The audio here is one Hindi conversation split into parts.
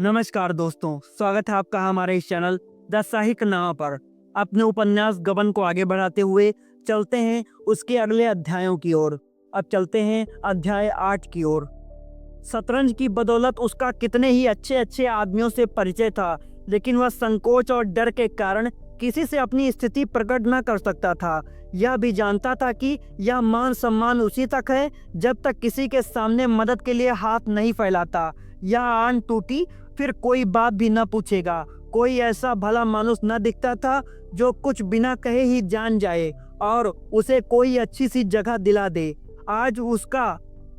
नमस्कार दोस्तों, स्वागत है आपका हमारे इस चैनल द साहिक नामा पर। अपने उपन्यास गबन को आगे बढ़ाते हुए चलते हैं उसके अगले अध्यायों की ओर। अब चलते हैं अध्याय 8 की ओर। शतरंज की बदौलत उसका कितने ही अच्छे अच्छे आदमियों से परिचय था, लेकिन वह संकोच और डर के कारण किसी से अपनी स्थिति प्रकट न कर सकता था। यह भी जानता था कि यह मान सम्मान उसी तक है जब तक किसी के सामने मदद के लिए हाथ नहीं फैलाता। यह आन टूटी फिर कोई बात भी न पूछेगा। कोई ऐसा भला मानुस न दिखता था जो कुछ बिना कहे ही जान जाए और उसे कोई अच्छी सी जगह दिला दे। आज उसका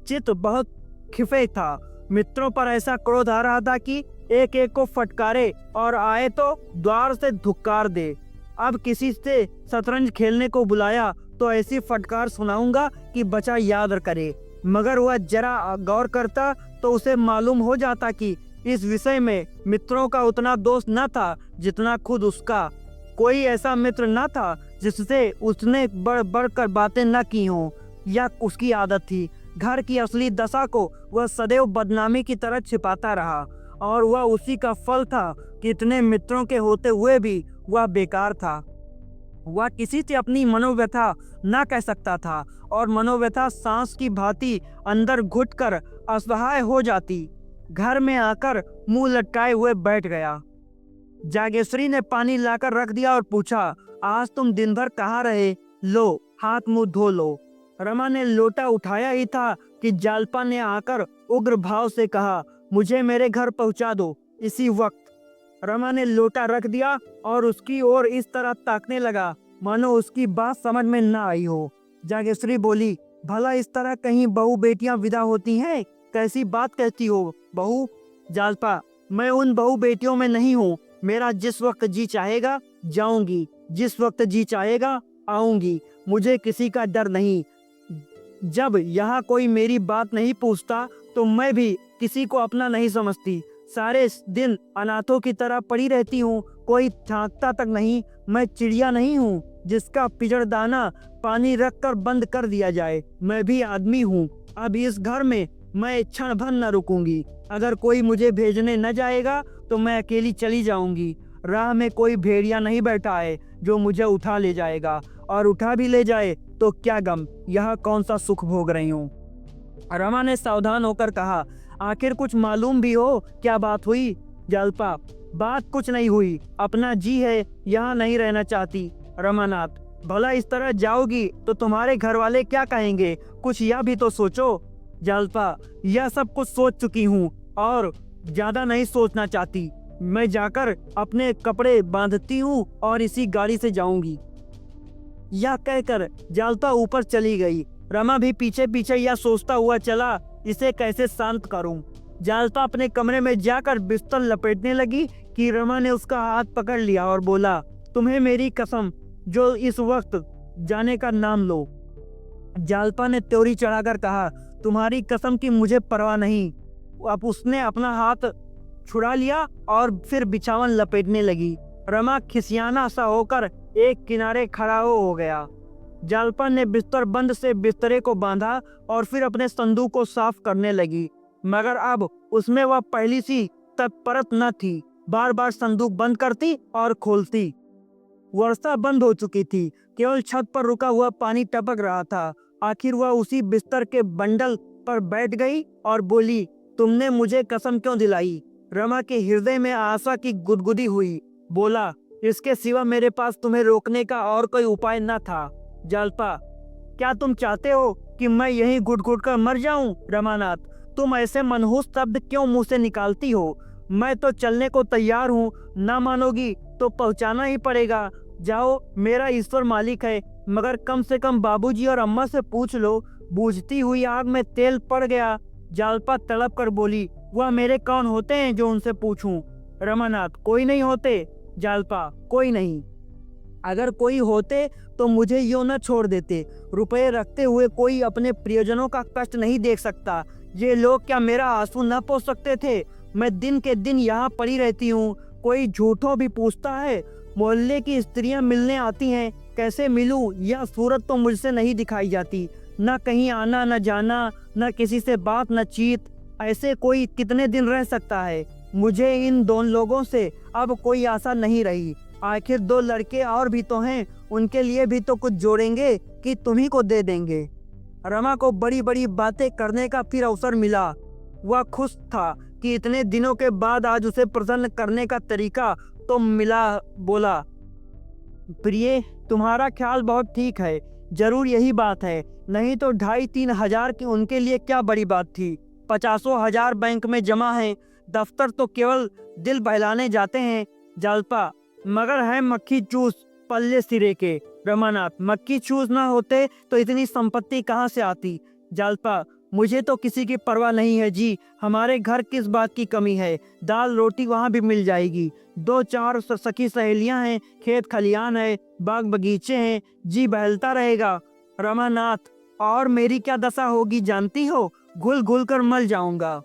चित्त बहुत खिफे था। मित्रों पर ऐसा क्रोध आ रहा था कि एक एक को फटकारे और आए तो द्वार से धुक्कार दे। अब किसी से शतरंज खेलने को बुलाया तो ऐसी फटकार सुनाऊंगा कि बचा याद करे। मगर वह जरा गौर करता तो उसे मालूम हो जाता कि इस विषय में मित्रों का उतना दोष न था जितना खुद उसका। कोई ऐसा मित्र न था जिससे उसने बढ़ बढ़ कर बातें न की हों। यह उसकी आदत थी। घर की असली दशा को वह सदैव बदनामी की तरह छिपाता रहा और वह उसी का फल था कि इतने मित्रों के होते हुए भी वह बेकार था। वह किसी से अपनी मनोव्यथा न कह सकता था और मनोव्यथा सांस की भांति अंदर घुटकर असहाय हो जाती। घर में आकर मुंह लटकाए हुए बैठ गया। जागेश्वरी ने पानी लाकर रख दिया और पूछा, आज तुम दिन भर कहाँ रहे? लो हाथ मुंह धो लो। रमा ने लोटा उठाया ही था कि जालपा ने आकर उग्र भाव से कहा, मुझे मेरे घर पहुंचा दो इसी वक्त। रमा ने लोटा रख दिया और उसकी ओर इस तरह ताकने लगा मानो उसकी बात समझ में न आई हो। जागेश्वरी बोली, भला इस तरह कहीं बहू बेटियां विदा होती हैं? कैसी बात कहती हो बहू? जालपा, मैं उन बहू बेटियों में नहीं हूँ। मेरा जिस वक्त जी चाहेगा जाऊंगी, जिस वक्त जी चाहेगा आऊंगी। मुझे किसी का डर नहीं। जब यहाँ कोई मेरी बात नहीं पूछता तो मैं भी किसी को अपना नहीं समझती। सारे दिन अनाथों की तरह पड़ी रहती हूँ, कोई झांकता तक नहीं। मैं चिड़िया नहीं हूँ जिसका पिजड़दाना पानी रखकर बंद कर दिया जाए। मैं भी आदमी हूँ। अब इस घर में मैं क्षण भर न रुकूंगी। अगर कोई मुझे भेजने न जाएगा तो मैं अकेली चली जाऊंगी। राह में कोई भेड़िया नहीं बैठा है जो मुझे उठा ले जाएगा, और उठा भी ले जाए तो क्या गम, यह कौन सा सुख भोग रही हूँ। रमा ने सावधान होकर कहा, आखिर कुछ मालूम भी हो क्या बात हुई? जालपा, बात कुछ नहीं हुई। अपना जी है, यहाँ नहीं रहना चाहती। रमानाथ, भला इस तरह जाओगी तो तुम्हारे घर वाले क्या कहेंगे? कुछ यह भी तो सोचो। जालपा, यह सब कुछ सोच चुकी हूँ और ज्यादा नहीं सोचना चाहती। मैं जाकर अपने कपड़े बांधती हूँ और इसी गाड़ी से जाऊंगी। यह कहकर जालपा ऊपर चली गई। रमा भी पीछे पीछे यह सोचता हुआ चला, इसे कैसे शांत करूं। जालपा अपने कमरे में जाकर बिस्तर लपेटने लगी कि रमा ने उसका हाथ पकड़ लिया और बोला, तुम्हें मेरी कसम, जो इस वक्त जाने का नाम लो। जालपा ने त्योरी चढ़ाकर कहा, तुम्हारी कसम की मुझे परवाह नहीं। अब उसने अपना हाथ छुड़ा लिया और फिर बिछावन लपेटने लगी। रमा खिसियाना सा होकर एक किनारे खड़ा हो गया। जालपा ने बिस्तर बंद से बिस्तरे को बांधा और फिर अपने संदूक को साफ करने लगी, मगर अब उसमें वह पहली सी तत्परत न थी। बार बार संदूक बंद करती और खोलती। वर्षा बंद हो चुकी थी, केवल छत पर रुका हुआ पानी टपक रहा था। आखिर वह उसी बिस्तर के बंडल पर बैठ गई और बोली, तुमने मुझे कसम क्यों दिलाई? रमा के हृदय में आशा की गुदगुदी हुई। बोला, इसके सिवा मेरे पास तुम्हें रोकने का और कोई उपाय न था। जालपा, क्या तुम चाहते हो कि मैं यहीं घुट घुट कर मर जाऊं? रमानाथ, तुम ऐसे मनहूस शब्द क्यों मुंह से निकालती हो? मैं तो चलने को तैयार हूँ। ना मानोगी तो पहुंचाना ही पड़ेगा। जाओ, मेरा ईश्वर मालिक है, मगर कम से कम बाबूजी और अम्मा से पूछ लो। बूझती हुई आग में तेल पड़ गया। जालपा तड़प कर बोली, वह मेरे कौन होते हैं जो उनसे पूछूं? रमानाथ, कोई नहीं होते। जालपा, कोई नहीं। अगर कोई होते तो मुझे यूं न छोड़ देते। रुपए रखते हुए कोई अपने प्रियजनों का कष्ट नहीं देख सकता। ये लोग क्या मेरा आंसू न पोंछ सकते थे? मैं दिन के दिन यहाँ पड़ी रहती हूँ। कोई झूठों भी पूछता है। मोहल्ले की स्त्रियां मिलने आती हैं, कैसे मिलूं? यह सूरत तो मुझसे नहीं दिखाई जाती। न कहीं आना न जाना, न किसी से बात न चीत। ऐसे कोई कितने दिन रह सकता है? मुझे इन दोनों लोगों से अब कोई आशा नहीं रही। आखिर 2 लड़के और भी तो हैं, उनके लिए भी तो कुछ जोड़ेंगे कि तुम्ही को दे देंगे। रमा को बड़ी बड़ी बातें करने का फिर अवसर मिला। वह खुश था कि इतने दिनों के बाद आज उसे प्रसन्न करने का तरीका तो मिला। बोला, प्रिय, तुम्हारा ख्याल बहुत ठीक है, जरूर यही बात है, नहीं तो 2,500-3 हजार की उनके लिए क्या बड़ी बात थी। 50,000 बैंक में जमा है, दफ्तर तो केवल दिल बहलाने जाते हैं। जालपा, मगर है मक्खी चूस पल्ले सिरे के। रमानाथ, मक्खी चूस ना होते तो इतनी संपत्ति कहाँ से आती। जालपा, मुझे तो किसी की परवाह नहीं है जी, हमारे घर किस बात की कमी है, दाल रोटी वहाँ भी मिल जाएगी। 2-4 सखी सहेलियां हैं, खेत खलियान है, बाग बगीचे हैं, जी बहलता रहेगा। रमानाथ, और मेरी क्या दशा होगी जानती हो, घुल घुल कर मर जाऊंगा।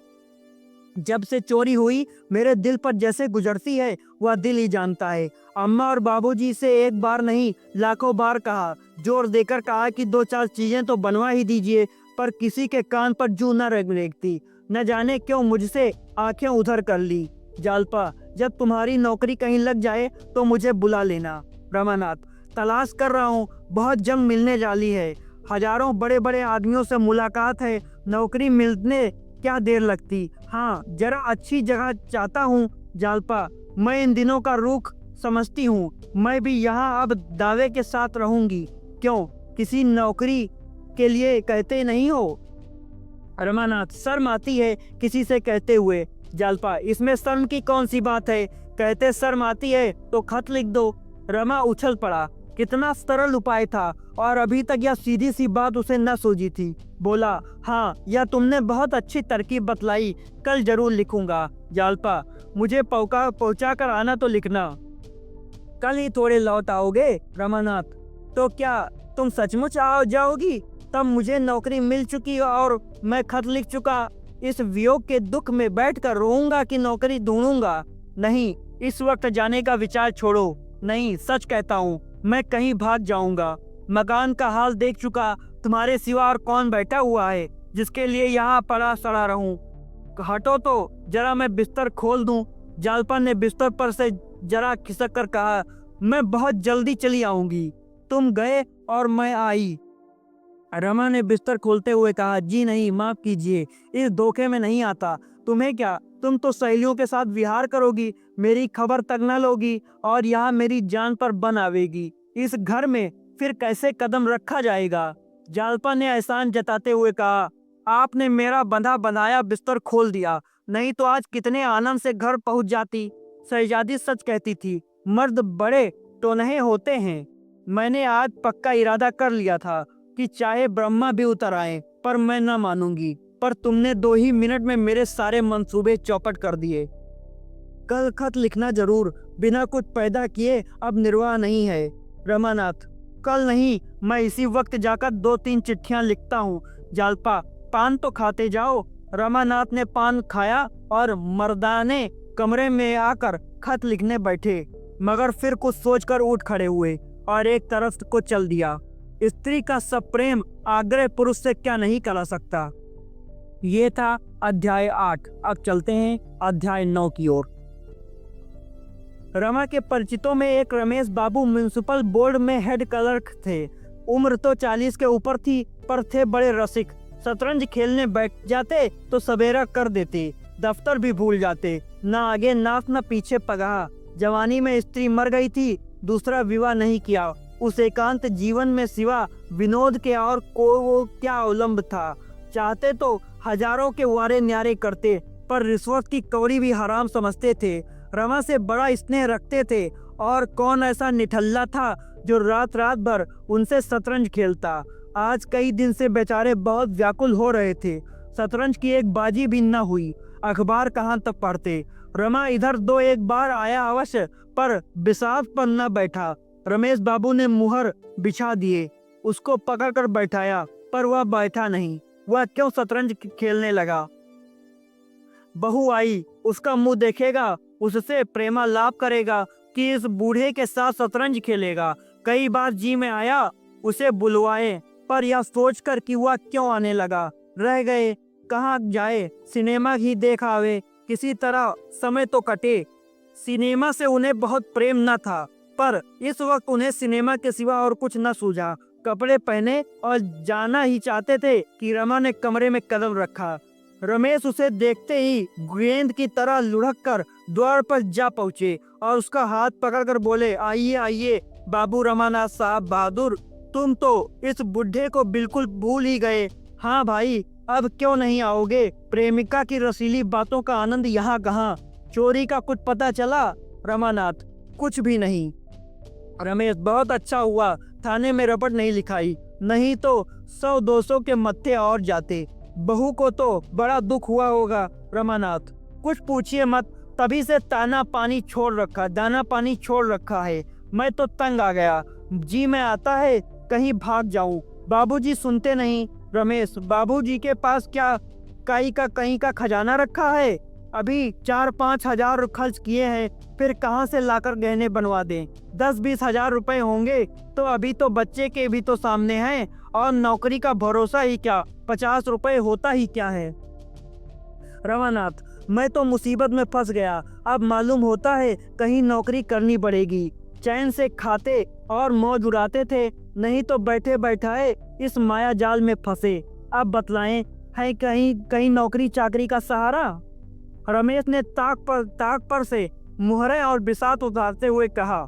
जब से चोरी हुई मेरे दिल पर जैसे गुजरती है वह दिल ही जानता है। अम्मा और बाबूजी से एक बार नहीं लाखों बार कहा, जोर देकर कहा कि 2-4 चीजें तो बनवा ही दीजिए, पर किसी के कान पर जू न रेंगती। न जाने क्यों मुझसे आंखें उधर कर ली। जालपा, जब तुम्हारी नौकरी कहीं लग जाए तो मुझे बुला लेना। रमानाथ, तलाश कर रहा हूँ, बहुत जंग मिलने जाली है, हजारों बड़े बड़े आदमियों से मुलाकात है, नौकरी मिलने क्या देर लगती। हाँ, जरा अच्छी जगह चाहता हूँ। जालपा, मैं इन दिनों का रुख समझती हूँ, मैं भी यहाँ अब दावे के साथ रहूंगी। क्यों, किसी नौकरी के लिए कहते नहीं हो? रमानाथ, शर्म आती है किसी से कहते हुए। जालपा, इसमें शर्म की कौन सी बात है, कहते शर्म आती है तो खत लिख दो। रमा उछल पड़ा, कितना सरल उपाय था, और अभी तक यह सीधी सी बात उसे न सूझी थी। बोला, हाँ, यह तुमने बहुत अच्छी तरकीब बतलाई, कल जरूर लिखूंगा। जालपा, मुझे पहुंचा कर आना तो लिखना। कल ही थोड़े लौट आओगे? रमानाथ, तो क्या तुम सचमुच आ जाओगी? तब मुझे नौकरी मिल चुकी और मैं खत लिख चुका, इस वियोग के दुख में बैठकर रोऊंगा कि नौकरी ढूंढूंगा? नहीं, इस वक्त जाने का विचार छोड़ो। नहीं, सच कहता हूँ, मैं कहीं भाग जाऊंगा। मकान का हाल देख चुका, तुम्हारे सिवा और कौन बैठा हुआ है जिसके लिए यहाँ पड़ा सड़ा रहूं? हटो तो जरा मैं बिस्तर खोल दूं। जालपा ने बिस्तर पर से जरा खिसक कर कहा, मैं बहुत जल्दी चली आऊंगी। तुम गए और मैं आई। रमा ने बिस्तर खोलते हुए कहा, जी नहीं, माफ कीजिए, इस धोखे में नहीं आता। तुम्हें क्या, तुम तो सहेलियों के साथ विहार करोगी, मेरी खबर तक न लोगी और यहाँ मेरी जान पर बन आवेगी। इस घर में फिर कैसे कदम रखा जाएगा? जालपा ने एहसान जताते हुए कहा, आपने मेरा बंधा बनाया बिस्तर खोल दिया, नहीं तो आज कितने आनंद से घर पहुंच जाती। शहजादी सच कहती थी, मर्द बड़े टोनहे होते हैं। मैंने आज पक्का इरादा कर लिया था कि चाहे ब्रह्मा भी उतर आए पर मैं न मानूंगी, पर तुमने 2 ही मिनट में मेरे सारे मंसूबे चौपट कर दिए। कल खत लिखना जरूर, बिना कुछ पैदा किए अब निर्वाह नहीं है। रमानाथ, कल नहीं, मैं इसी वक्त जाकर 2-3 चिट्ठियां लिखता हूँ। जालपा, पान तो खाते जाओ। रमानाथ ने पान खाया और मर्दाने कमरे में आकर खत लिखने बैठे, मगर फिर कुछ सोचकर उठ खड़े हुए और एक तरफ को चल दिया। स्त्री का सब प्रेम आग्रह पुरुष से क्या नहीं करा सकता। ये था अध्याय 8। अब चलते हैं अध्याय 9 की ओर। रमा के परिचितों में एक रमेश बाबू म्युनिसिपल बोर्ड में हेड क्लर्क थे। उम्र तो 40 के ऊपर थी, पर थे बड़े रसिक। शतरंज खेलने बैठ जाते तो सवेरा कर देते, दफ्तर भी भूल जाते, ना आगे नाक न पीछे पगहा। जवानी में स्त्री मर गई थी, दूसरा विवाह नहीं किया। उस एकांत जीवन में सिवा विनोद के और को क्या अवलंब था। चाहते तो हजारों के वारे न्यारे करते, पर रिश्वत की कौड़ी भी हराम समझते थे। रमा से बड़ा स्नेह रखते थे, और कौन ऐसा निठल्ला था जो रात रात भर उनसे शतरंज खेलता। आज कई दिन से बेचारे बहुत व्याकुल हो रहे थे। शतरंज की एक बाजी भी न हुई, अखबार कहाँ तक पढ़ते। रमा इधर 2-1 बार आया अवश्य, पर बिसात पर न बैठा। रमेश बाबू ने मुहर बिछा दिए, उसको पकड़कर बैठाया, पर वह बैठा नहीं। वह क्यों शतरंज खेलने लगा? बहू आई, उसका मुंह देखेगा, उससे प्रेमालाप करेगा कि इस बूढ़े के साथ शतरंज खेलेगा। कई बार जी में आया उसे बुलवाए, पर यह सोचकर कि वह क्यों आने लगा, रह गए। कहाँ जाए, सिनेमा ही देख आवे, किसी तरह समय तो कटे। सिनेमा से उन्हें बहुत प्रेम न था, पर इस वक्त उन्हें सिनेमा के सिवा और कुछ न सूझा। कपड़े पहने और जाना ही चाहते थे कि रमा ने कमरे में कदम रखा। रमेश उसे देखते ही गेंद की तरह लुढ़क कर द्वार पर जा पहुंचे और उसका हाथ पकड़कर बोले, आइए आइए बाबू रमानाथ साहब बहादुर, तुम तो इस बुढ़े को बिल्कुल भूल ही गए। हाँ भाई, अब क्यों नहीं आओगे? प्रेमिका की रसीली बातों का आनंद यहाँ कहाँ? चोरी का कुछ पता चला? रमानाथ, कुछ भी नहीं। रमेश, बहुत अच्छा हुआ थाने में रपट नहीं लिखाई, नहीं तो 100-200 के मत्थे और जाते। बहू को तो बड़ा दुख हुआ होगा। रमानाथ, कुछ पूछिए मत, तभी से दाना पानी छोड़ रखा है। मैं तो तंग आ गया, जी मैं आता है कहीं भाग जाऊं। बाबूजी सुनते नहीं। रमेश, बाबूजी के पास क्या कहीं का खजाना रखा है? अभी 4-5 हजार खर्च किए हैं, फिर कहाँ से लाकर गहने बनवा दें? 10-20 हजार रुपए होंगे तो अभी तो बच्चे के भी तो सामने हैं, और नौकरी का भरोसा ही क्या, 50 रुपए होता ही क्या है? रमानाथ, मैं तो मुसीबत में फंस गया। अब मालूम होता है कहीं नौकरी करनी पड़ेगी। चैन से खाते और मौज उड़ाते थे, नहीं तो बैठे बैठाए इस माया जाल में फंसे। अब बतलाएं, है कहीं नौकरी चाकरी का सहारा? रमेश ने ताक पर से मुहरे और बिसात उतारते हुए कहा,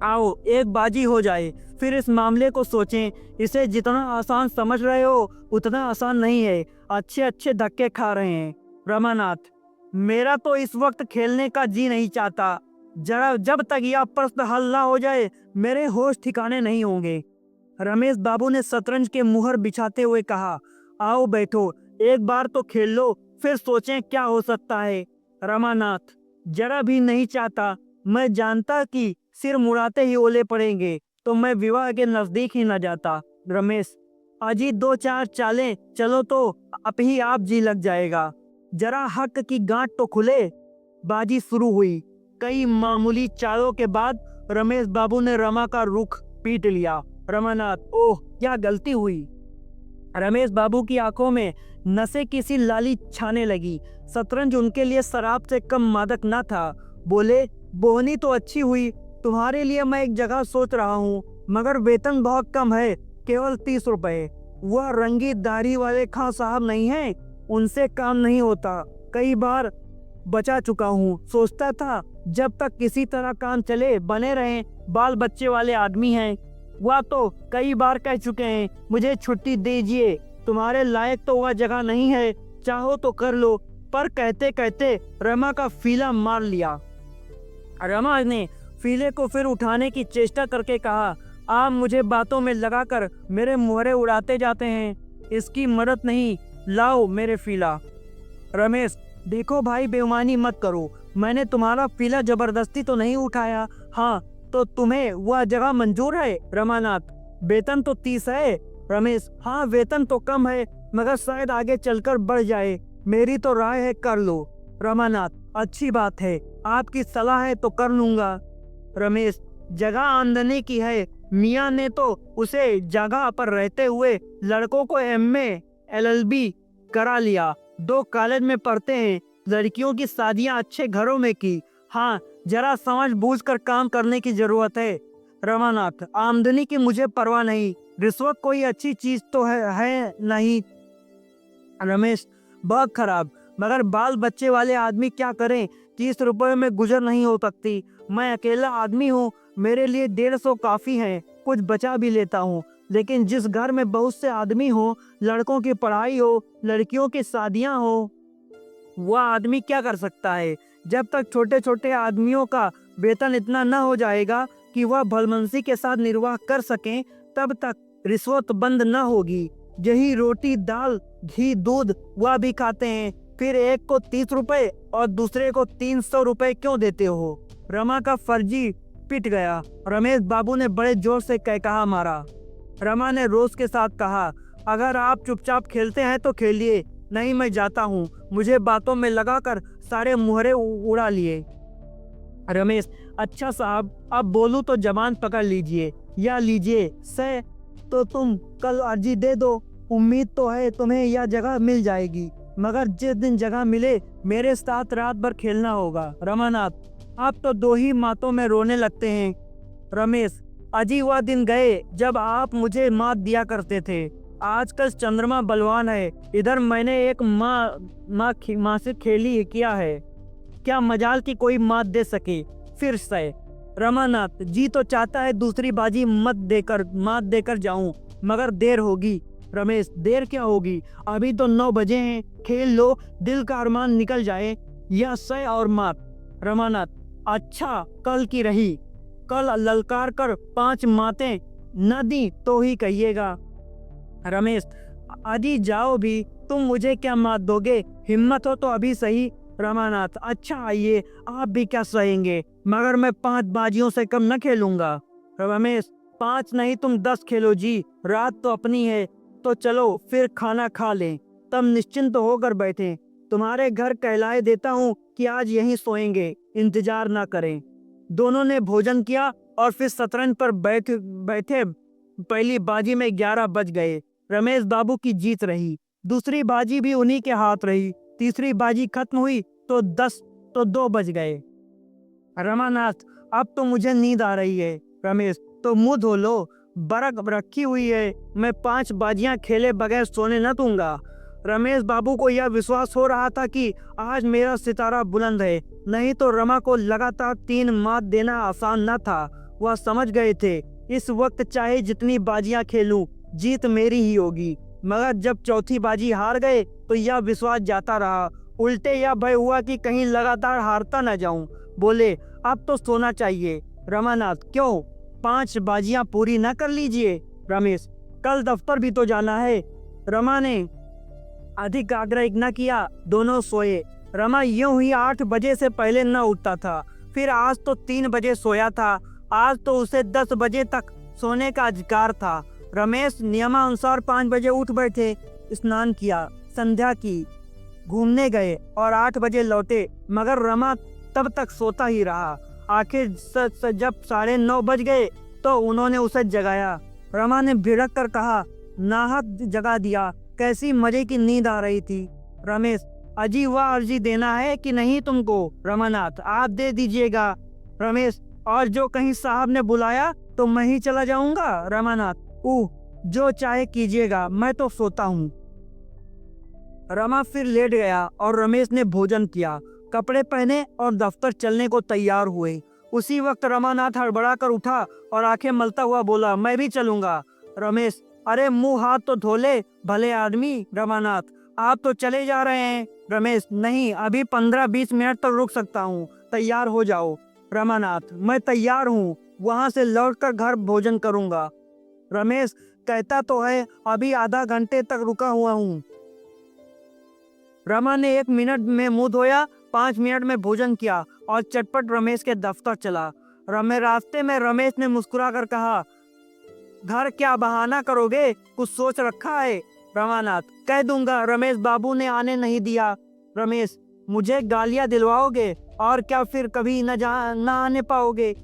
आओ एक बाजी हो जाए, फिर इस मामले को सोचें। इसे जितना आसान समझ रहे हो उतना आसान नहीं है। अच्छे धक्के खा रहे हैं। रमानाथ, मेरा तो इस वक्त खेलने का जी नहीं चाहता। जब तक यह प्रश्न हल ना हो जाए मेरे होश ठिकाने नहीं होंगे। रमेश बाबू ने शतरंज के मुहर बिछाते हुए कहा, आओ बैठो, एक बार तो खेल लो, फिर सोचें क्या हो सकता है। रमानाथ, जरा भी नहीं चाहता। मैं जानता कि सिर मुड़ाते ही ओले पड़ेंगे तो मैं विवाह के नजदीक ही न जाता। रमेश, अजी 2-4 चालें चलो तो आप जी लग जाएगा। जरा हक की गांठ तो खुले। बाजी शुरू हुई। कई मामूली चालों के बाद रमेश बाबू ने रमा का रुख पीट लिया। रमानाथ, ओह क्या गलती हुई। रमेश बाबू की आंखों में नशे की सी लाली छाने लगी। शतरंज उनके लिए शराब से कम मादक न था। बोले, बोहनी तो अच्छी हुई। तुम्हारे लिए मैं एक जगह सोच रहा हूँ, मगर वेतन बहुत कम है, केवल 30 रुपए। वह रंगी दाढ़ी वाले खां साहब नहीं हैं, उनसे काम नहीं होता। कई बार बचा चुका हूँ। सोचता था जब तक किसी तरह काम चले बने रहें। बाल बच्चे वाले आदमी हैं। वह तो कई बार कह चुके हैं मुझे छुट्टी दीजिए, तुम्हारे लायक तो वह जगह नहीं है, चाहो तो कर लो। पर कहते कहते रमा का फीला मार लिया। रमा ने फीले को फिर उठाने की चेष्टा करके कहा, आप मुझे बातों में लगाकर मेरे मुहरे उड़ाते जाते हैं, इसकी मदद नहीं, लाओ मेरे फीला। रमेश, देखो भाई, बेईमानी मत करो, मैंने तुम्हारा फीला जबरदस्ती तो नहीं उठाया। हाँ तो तुम्हें वह जगह मंजूर है? रमानाथ, वेतन तो 30 है। रमेश, हाँ वेतन तो कम है, मगर शायद आगे चलकर बढ़ जाए। मेरी तो राय है कर लो। रमानाथ, अच्छी बात है, आपकी सलाह है तो कर लूंगा। रमेश, जगह आमदनी की है, मियाँ ने तो उसे जगह पर रहते हुए लड़कों को MA LLB करा लिया, 2 कॉलेज में पढ़ते हैं, लड़कियों की शादियां अच्छे घरों में की। हाँ, जरा समझ बूझ कर काम करने की जरूरत है। रमानाथ, आमदनी की मुझे परवाह नहीं, रिश्वत कोई अच्छी चीज तो है नहीं। रमेश, बहुत खराब, मगर बाल बच्चे वाले आदमी क्या करें, 30 रुपए में गुजर नहीं हो सकती। मैं अकेला आदमी हूँ, मेरे लिए 150 काफी है, कुछ बचा भी लेता हूँ। लेकिन जिस घर में बहुत से आदमी हो, लड़कों की पढ़ाई हो, लड़कियों की शादियां हो, वह आदमी क्या कर सकता है? जब तक छोटे छोटे आदमियों का वेतन इतना न हो जाएगा कि वह भलमनसी के साथ निर्वाह कर सकें, तब तक रिश्वत बंद न होगी। यही रोटी दाल घी दूध वह भी खाते हैं, फिर एक को 30 रुपए और दूसरे को 300 रुपए क्यों देते हो? रमा का फर्जी पिट गया। रमेश बाबू ने बड़े जोर से कहा मारा। रमा ने रोष के साथ कहा, अगर आप चुपचाप खेलते हैं तो खेलिए, नहीं मैं जाता हूँ। मुझे बातों में लगाकर सारे मुहरे उड़ा लिए। रमेश, अच्छा साहब, अब बोलूं तो जबान पकड़ लीजिए, या लीजिए तो तुम कल अर्जी दे दो, उम्मीद तो है तुम्हें यह जगह मिल जाएगी। मगर जिस दिन जगह मिले मेरे साथ रात भर खेलना होगा। रमानाथ, आप तो 2 ही मातों में रोने लगते हैं। रमेश, अजी वह दिन गए जब आप मुझे मात दिया करते थे। आजकल चंद्रमा बलवान है, इधर मैंने एक माँ से खेली किया है, क्या मजाल की कोई मात दे सके फिर से। रमानाथ, जी तो चाहता है दूसरी बाजी मात देकर जाऊं, मगर देर होगी। रमेश, देर क्या होगी, अभी तो 9 बजे हैं, खेल लो, दिल का अरमान निकल जाए, यह सय और मात। रमानाथ, अच्छा कल की रही, कल ललकार कर 5 मातें न दी तो ही कहिएगा। रमेश, अजी जाओ भी, तुम मुझे क्या मात दोगे, हिम्मत हो तो अभी सही। रमानाथ, अच्छा आइए, आप भी क्या सहेंगे, मगर मैं 5 बाजियों से कम न खेलूंगा। रमेश, 5 नहीं तुम 10 खेलो जी, रात तो अपनी है, तो चलो फिर खाना खा लें, तब निश्चिंत होकर बैठें। तुम्हारे घर कहलाए देता हूँ कि आज यहीं सोएंगे, इंतजार ना करें। दोनों ने भोजन किया और फिर शतरंज पर बैठे। पहली बाजी में 11 बज गए, रमेश बाबू की जीत रही। दूसरी बाजी भी उन्हीं के हाथ रही। तीसरी बाजी खत्म हुई तो 2 बज गए। रमानाथ, अब तो मुझे नींद आ रही है। रमेश, तो मुंह धो लो, बरक रखी हुई है, मैं 5 बाजियां खेले बगैर सोने न दूंगा। रमेश बाबू को यह विश्वास हो रहा था कि आज मेरा सितारा बुलंद है, नहीं तो रमा को लगातार 3 मात देना आसान न था। वह समझ गए थे इस वक्त चाहे जितनी बाजियां खेलूं, जीत मेरी ही होगी। मगर जब चौथी बाजी हार गए तो यह विश्वास जाता रहा, उल्टे यह भय हुआ कि कहीं लगातार हारता न जाऊं। बोले, अब तो सोना चाहिए। रमानाथ, क्यों, 5 बाजियां पूरी न कर लीजिए। रमेश, कल दफ्तर भी तो जाना है। रमा ने अधिक आग्रह न किया, दोनों सोए। रमा यूं ही 8 बजे से पहले न उठता था, फिर आज तो 3 बजे सोया था, आज तो उसे 10 बजे तक सोने का अधिकार था। रमेश नियमानुसार 5 बजे उठ बैठे, स्नान किया, संध्या की, घूमने गए और 8 बजे लौटे, मगर रमा तब तक सोता ही रहा। आखिर जब 9:30 बज गए तो उन्होंने उसे जगाया। रमा ने भिड़क कर कहा, नाहक जगा दिया, कैसी मजे की नींद आ रही थी। रमेश, अजी वह अर्जी देना है कि नहीं तुमको। रमानाथ, आप दे दीजिएगा। रमेश, और जो कहीं साहब ने बुलाया तो मैं ही चला जाऊंगा। रमानाथ, जो चाहे कीजिएगा, मैं तो सोता हूँ। रमा फिर लेट गया और रमेश ने भोजन किया, कपड़े पहने और दफ्तर चलने को तैयार हुए। उसी वक्त रमानाथ हड़बड़ा कर उठा और आंखें मलता हुआ बोला, मैं भी चलूंगा। रमेश, अरे मुंह हाथ तो धो ले भले आदमी। रमानाथ, आप तो चले जा रहे हैं। रमेश, नहीं, अभी 15-20 मिनट तक रुक सकता हूँ, तैयार हो जाओ। रमानाथ, मैं तैयार हूँ, वहां से लौटकर घर भोजन करूंगा। रमेश, कहता तो है अभी आधा घंटे तक रुका हुआ हूँ। रमा ने 1 मिनट में मुंह धोया, 5 मिनट में भोजन किया और चटपट रमेश के दफ्तर चला। रास्ते में रमेश ने मुस्कुराकर कहा, घर क्या बहाना करोगे, कुछ सोच रखा है। रमानाथ, कह दूंगा, रमेश बाबू ने आने नहीं दिया। रमेश, मुझे गालियां दिलवाओगे और क्या फिर कभी न आने पाओगे।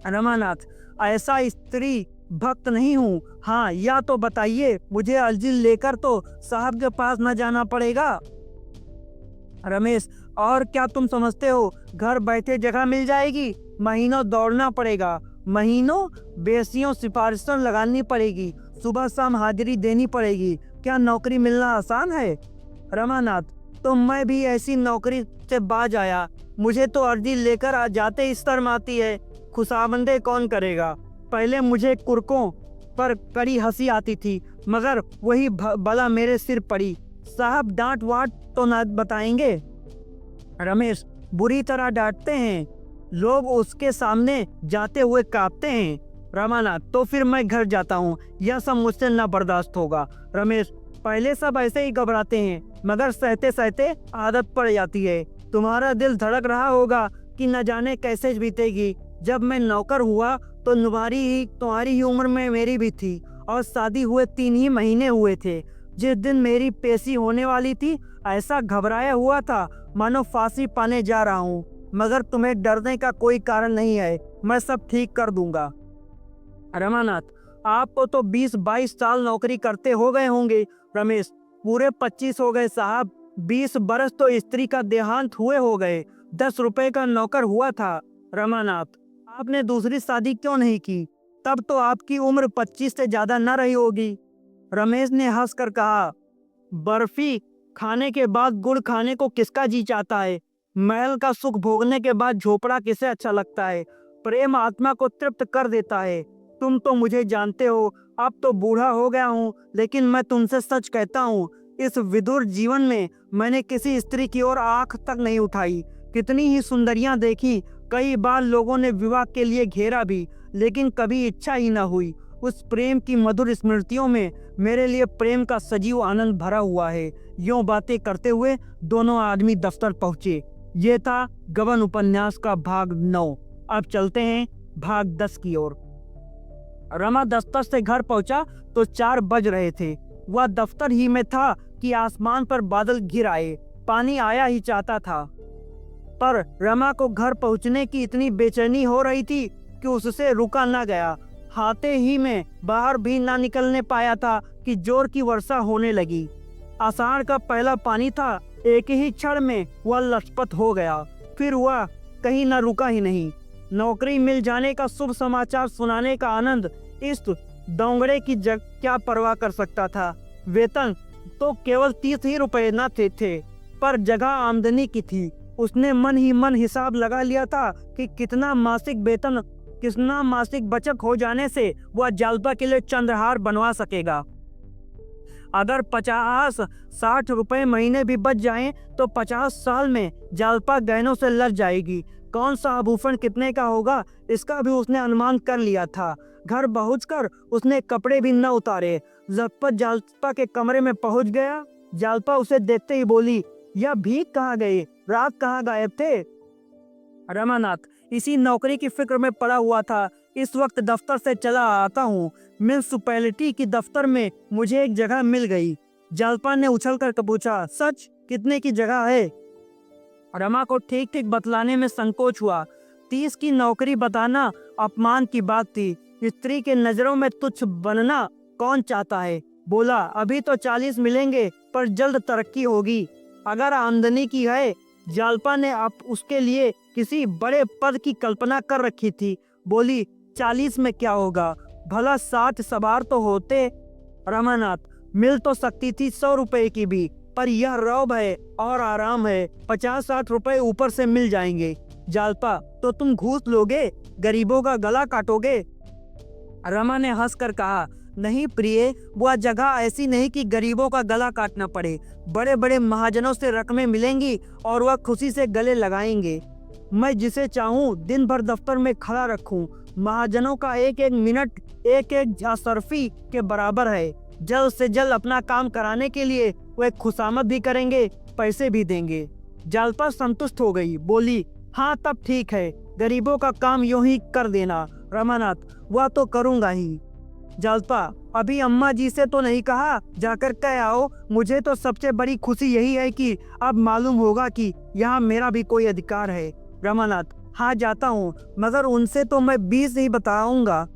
रमानाथ, ऐसा स्त्री भक्त नहीं हूँ। हाँ, या तो बताइए, मुझे अर्जी लेकर तो साहब के पास न जाना पड़ेगा। रमेश, और क्या तुम समझते हो घर बैठे जगह मिल जाएगी, महीनों दौड़ना पड़ेगा, महीनों बेसियों सिफारिशों लगानी पड़ेगी, सुबह शाम हाजिरी देनी पड़ेगी, क्या नौकरी मिलना आसान है। रमानाथ, तो मैं भी ऐसी नौकरी से बाज आया, मुझे तो अर्जी लेकर आ जाते ही शर्म आती है, खुशामंदे कौन करेगा। पहले मुझे कुर्कों पर कड़ी हंसी आती थी, मगर वही बला मेरे सिर पड़ी। साहब डांट वाट तो ना बताएंगे। रमेश, बुरी तरह डांटते हैं, लोग उसके सामने जाते हुए कांपते हैं। रमानाथ, तो फिर मैं घर जाता हूँ, यह सब मुझसे न बर्दाश्त होगा। रमेश, पहले सब ऐसे ही घबराते हैं, मगर सहते सहते आदत पड़ जाती है। तुम्हारा दिल धड़क रहा होगा कि न जाने कैसे बीतेगी। जब मैं नौकर हुआ तो तुम्हारी ही उम्र में मेरी भी थी और शादी हुए 3 ही महीने हुए थे। जिस दिन मेरी पेशी होने वाली थी, ऐसा घबराया हुआ था मानो फांसी पाने जा रहा हूँ, मगर तुम्हें डरने का कोई कारण नहीं है, मैं सब ठीक कर दूंगा। रमानाथ, आपको तो 20-22 साल नौकरी करते हो गए होंगे। रमेश, पूरे 25 हो गए साहब। 20 बरस तो स्त्री का देहांत हुए हो गए। 10 रुपए का नौकर हुआ था। रमानाथ, आपने दूसरी शादी क्यों नहीं की? तब तो आपकी उम्र 25 से ज्यादा न रही होगी। रमेश ने हंसकर कहा, बर्फी खाने के बाद गुड़ खाने को किसका जी चाहता है? महल का सुख भोगने के बाद झोपड़ा किसे अच्छा लगता है? प्रेम आत्मा को तृप्त कर देता है। तुम तो मुझे जानते हो, अब तो बूढ़ा हो गया हूँ, लेकिन मैं तुमसे सच कहता हूँ, इस विदुर जीवन में मैंने किसी स्त्री की ओर आंख तक नहीं उठाई। कितनी ही सुंदरियां देखी, कई बार लोगों ने विवाह के लिए घेरा भी, लेकिन कभी इच्छा ही न हुई। उस प्रेम की मधुर स्मृतियों में मेरे लिए प्रेम का सजीव आनंद भरा हुआ है। यूं बातें करते हुए दोनों आदमी दफ्तर पहुंचे। ये था गबन उपन्यास का भाग 9। अब चलते हैं भाग 10 की ओर। रमा दफ्तर से घर पहुंचा तो 4 बज रहे थे। वह दफ्तर ही में था कि आसमान पर बादल घिर आए। पानी आया ही चाहता था, पर रमा को घर पहुंचने की इतनी बेचैनी हो रही थी कि उससे रुका न गया। हाथे ही में बाहर भी ना निकलने पाया था कि जोर की वर्षा होने लगी। आषाढ़ का पहला पानी था। एक ही क्षण में वह लथपथ हो गया। फिर वह कहीं न रुका ही नहीं। नौकरी मिल जाने का शुभ समाचार सुनाने का आनंद इस दोंगड़े की जग क्या परवाह कर सकता था। वेतन तो केवल 30 ही रुपए न थे, पर जगह आमदनी की थी। उसने मन ही मन हिसाब लगा लिया था कि कितना मासिक बचत हो जाने से वह जालपा के लिए चंद्रहार बनवा सकेगा। अगर 50-60 रुपए महीने भी बच जाएं तो 50 साल में जालपा गहनों से लद जाएगी। कौन सा आभूषण कितने का होगा, इसका भी उसने अनुमान कर लिया था। घर पहुंचकर उसने कपड़े भी न उतारे, झटपट जालपा के कमरे में पहुंच गया। जालपा उसे देखते ही बोली, यह भीख कहाँ गई? रात कहाँ गायब थे? रमानाथ, इसी नौकरी की फिक्र में पड़ा हुआ था। इस वक्त दफ्तर से चला आता हूँ। म्यूनिसिपैलिटी की दफ्तर में मुझे एक जगह मिल गई। जालपा ने उछलकर पूछा, सच? कितने की जगह है? रमा को ठीक ठीक बतलाने में संकोच हुआ। 30 की नौकरी बताना अपमान की बात थी। स्त्री के नजरों में तुच्छ बनना कौन चाहता है? बोला, अभी तो 40 मिलेंगे, पर जल्द तरक्की होगी। अगर आमदनी की है। जालपा ने आप उसके लिए किसी बड़े पद की कल्पना कर रखी थी। बोली, 40 में क्या होगा, भला 60 सवार तो होते। रमानाथ, मिल तो सकती थी 100 रुपए की भी, पर यह रौब है और आराम है। 50-60 रुपए ऊपर से मिल जाएंगे। जालपा, तो तुम घूस लोगे, गरीबों का गला काटोगे? रमा ने हंसकर कहा, नहीं प्रिय, वह जगह ऐसी नहीं कि गरीबों का गला काटना पड़े। बड़े बड़े महाजनों से रकमें मिलेंगी और वह खुशी से गले लगाएंगे। मैं जिसे चाहूँ दिन भर दफ्तर में खड़ा रखूं। महाजनों का एक एक मिनट एक एक झासरफी के बराबर है। जल्द से जल्द अपना काम कराने के लिए वे खुशामद भी करेंगे, पैसे भी देंगे। जालपा संतुष्ट हो गई, बोली, हाँ तब ठीक है, गरीबों का काम यूं ही कर देना। रमानाथ, वह तो करूँगा ही। जालपा, अभी अम्मा जी से तो नहीं कहा? जाकर कह आओ। मुझे तो सबसे बड़ी खुशी यही है कि अब मालूम होगा कि यहाँ मेरा भी कोई अधिकार है। रमानाथ, हाँ जाता हूँ, मगर उनसे तो मैं 20 ही बताऊंगा।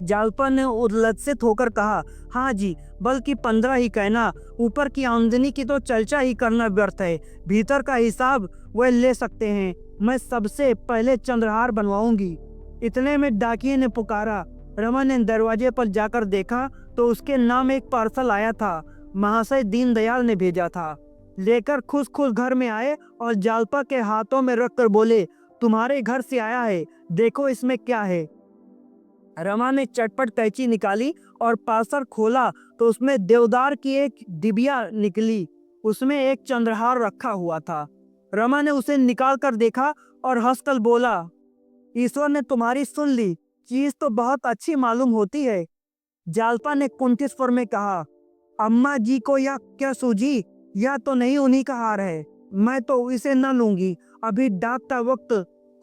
जालपा ने उल्लसित होकर कहा, हाँ जी, बल्कि 15 ही कहना। ऊपर की आमदनी की तो चर्चा ही करना व्यर्थ है। भीतर का हिसाब वह ले सकते हैं। मैं सबसे पहले चंद्रहार बनवाऊंगी। इतने में डाकिये ने पुकारा। रमा ने दरवाजे पर जाकर देखा तो उसके नाम एक पार्सल आया था। महाशय दीनदयाल ने भेजा था। लेकर खुश खुश घर में आए और जालपा के हाथों में रखकर बोले, तुम्हारे घर से आया है, देखो इसमें क्या है। रमा ने चटपट कैंची निकाली और पार्सल खोला तो उसमें देवदार की एक डिबिया निकली। उसमें एक चंद्रहार रखा हुआ था। रमा ने उसे निकाल कर देखा और हंसकर बोला, ईश्वर ने तुम्हारी सुन ली, चीज तो बहुत अच्छी मालूम होती है। जालपा ने कुंठित स्वर में कहा, अम्मा जी को यह क्या सूझी? यह तो नहीं उन्हीं का हार है। मैं तो इसे न लूंगी। अभी डाक का वक्त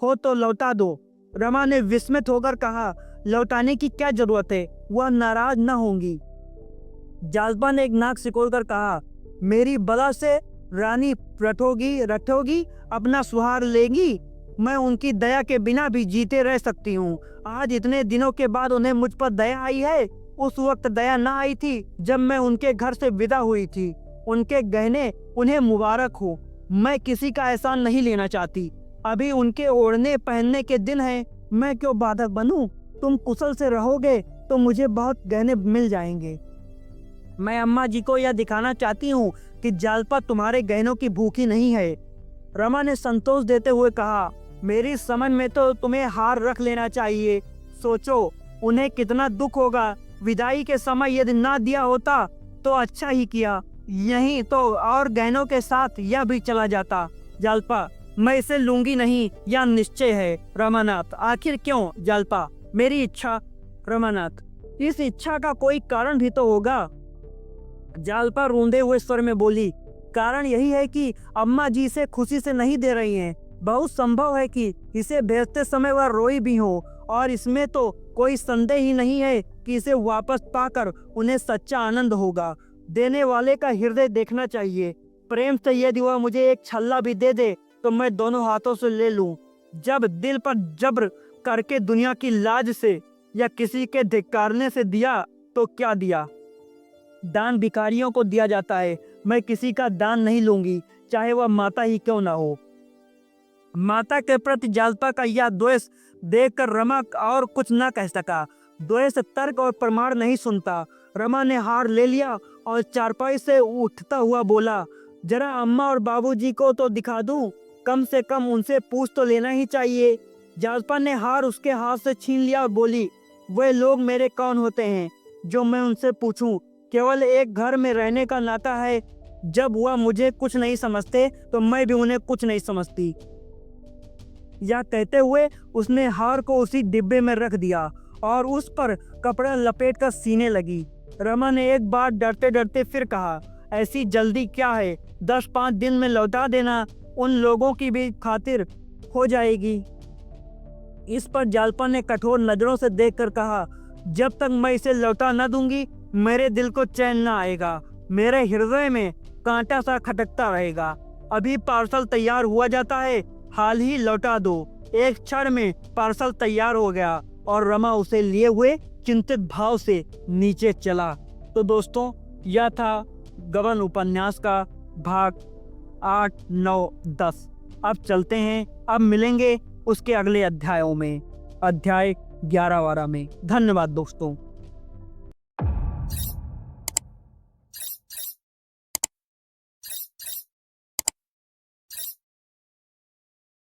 हो तो लौटा दो। रमा ने विस्मित होकर कहा, लौटाने की क्या जरूरत है? वह नाराज न होंगी। जालपा ने एक नाक सिकोड़कर कहा, मेरी बला से रानी रटोगी, अपना सुहार लेगी। मैं उनकी दया के बिना भी जीते रह सकती हूँ। आज इतने दिनों के बाद उन्हें मुझ पर दया आई है। उस वक्त दया ना आई थी जब मैं उनके घर से विदा हुई थी। उनके गहने उन्हें मुबारक हो। मैं किसी का एहसान नहीं लेना चाहती। अभी उनके ओढ़ने पहनने के दिन हैं, मैं क्यों बाधक बनूं? तुम कुशल से रहोगे तो मुझे बहुत गहने मिल जाएंगे। मैं अम्मा जी को यह दिखाना चाहती हूँ कि जालपा तुम्हारे गहनों की भूखी नहीं है। रमा ने संतोष देते हुए कहा, मेरी समझ में तो तुम्हें हार रख लेना चाहिए। सोचो उन्हें कितना दुख होगा। विदाई के समय यदि ना दिया होता तो अच्छा ही किया, यही तो और गहनों के साथ यह भी चला जाता। जालपा, मैं इसे लूंगी नहीं, यह निश्चय है। रमानाथ, आखिर क्यों? जालपा, मेरी इच्छा। रमानाथ, इस इच्छा का कोई कारण भी तो होगा। जालपा रूंधे हुए स्वर में बोली, कारण यही है कि अम्मा जी इसे खुशी से नहीं दे रही हैं। बहुत संभव है कि इसे भेजते समय वह रोई भी हो, और इसमें तो कोई संदेह ही नहीं है कि इसे वापस पाकर उन्हें सच्चा आनंद होगा। देने वाले का हृदय देखना चाहिए। प्रेम से यदि वह मुझे एक छल्ला भी दे दे तो मैं दोनों हाथों से ले लूं। जब दिल पर जब्र करके दुनिया की लाज से या किसी के धिक्कारने से दिया तो क्या दिया? दान भिखारियों को दिया जाता है। मैं किसी का दान नहीं लूंगी, चाहे वह माता ही क्यों ना हो। माता के प्रति जालपा का यह द्वेष देखकर रमा और कुछ न कह सका। द्वेष तर्क और प्रमाण नहीं सुनता। रमा ने हार ले लिया और चारपाई से उठता हुआ बोला, जरा अम्मा और बाबूजी को तो दिखा दूं, कम से कम उनसे पूछ तो लेना ही चाहिए। जालपा ने हार उसके हाथ से छीन लिया और बोली, वे लोग मेरे कौन होते हैं जो मैं उनसे पूछूं? केवल एक घर में रहने का नाता है। जब वह मुझे कुछ नहीं समझते तो मैं भी उन्हें कुछ नहीं समझती। यह कहते हुए उसने हार को उसी डिब्बे में रख दिया और उस पर कपड़ा लपेट कर सीने लगी। रमा ने एक बार डरते डरते फिर कहा, ऐसी जल्दी क्या है? 10-5 दिन में लौटा देना, उन लोगों की भी खातिर हो जाएगी। इस पर जालपा ने कठोर नजरों से देखकर कहा, जब तक मैं इसे लौटा न दूंगी मेरे दिल को चैन न आएगा। मेरे हृदय में कांटा सा खटकता रहेगा। अभी पार्सल तैयार हुआ जाता है, हाल ही लौटा दो। एक क्षण में पार्सल तैयार हो गया और रमा उसे लिए हुए चिंतित भाव से नीचे चला। तो दोस्तों, यह था गबन उपन्यास का भाग 8, 9, 10। अब चलते हैं, अब मिलेंगे उसके अगले अध्यायों में, अध्याय 11-12 में। धन्यवाद दोस्तों।